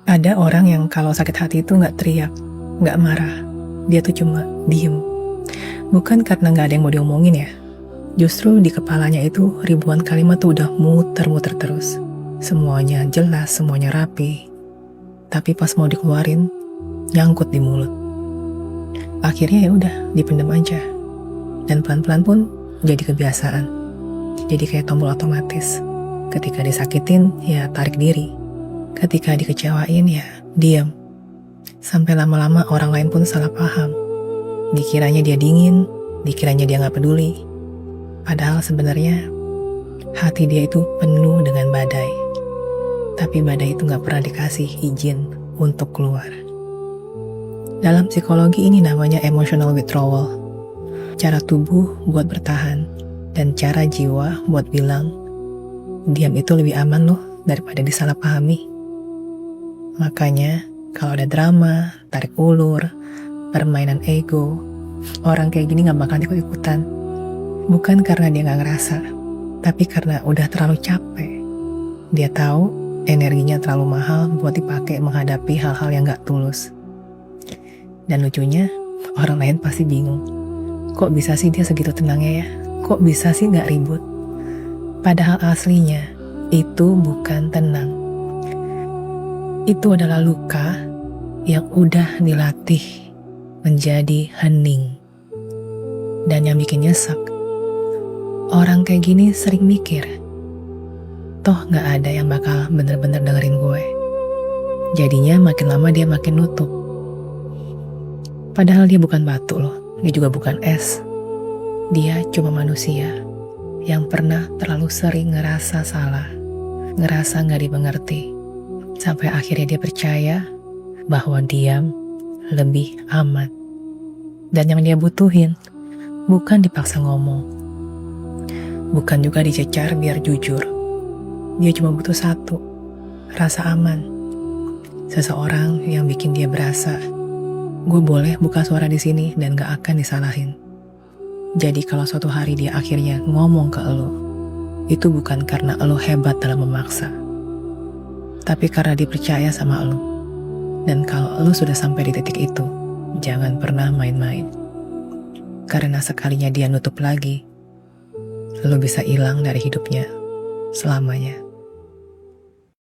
Ada orang yang kalau sakit hati itu nggak teriak, nggak marah. Dia tuh cuma diem. Bukan karena nggak ada yang mau diomongin ya. Justru di kepalanya itu ribuan kalimat tuh udah muter-muter terus. Semuanya jelas, semuanya rapi. Tapi pas mau dikeluarin, nyangkut di mulut. Akhirnya ya udah, dipendam aja. Dan pelan-pelan pun jadi kebiasaan. Jadi kayak tombol otomatis. Ketika disakitin, ya tarik diri. Ketika dikecewain, ya diam. Sampai lama-lama orang lain pun salah paham. Dikiranya dia dingin, dikiranya dia gak peduli. Padahal sebenarnya hati dia itu penuh dengan badai. Tapi badai itu gak pernah dikasih izin untuk keluar. Dalam psikologi ini namanya emotional withdrawal. Cara tubuh buat bertahan, dan cara jiwa buat bilang, diam itu lebih aman loh daripada disalahpahami. Makanya kalau ada drama, tarik ulur, permainan ego, orang kayak gini gak bakal ikut-ikutan. Bukan karena dia gak ngerasa, tapi karena udah terlalu capek. Dia tahu energinya terlalu mahal buat dipakai menghadapi hal-hal yang gak tulus. Dan lucunya, orang lain pasti bingung. Kok bisa sih dia segitu tenangnya ya? Kok bisa sih gak ribut? Padahal aslinya, itu bukan tenang. Itu adalah luka yang udah dilatih menjadi hening. Dan yang bikin nyesek, orang kayak gini sering mikir, toh gak ada yang bakal bener-bener dengerin gue. Jadinya makin lama dia makin nutup. Padahal dia bukan batu loh, dia juga bukan es. Dia cuma manusia yang pernah terlalu sering ngerasa salah, ngerasa gak dimengerti. Sampai akhirnya dia percaya bahwa diam lebih aman. Dan yang dia butuhin bukan dipaksa ngomong, bukan juga dicecar biar jujur. Dia cuma butuh satu, rasa aman. Seseorang yang bikin dia berasa, gue boleh buka suara di sini dan gak akan disalahin. Jadi kalau suatu hari dia akhirnya ngomong ke elo, itu bukan karena elo hebat dalam memaksa, tapi karena dipercaya sama elo. Dan kalau elo sudah sampai di titik itu, jangan pernah main-main. Karena sekalinya dia nutup lagi, elo bisa hilang dari hidupnya selamanya.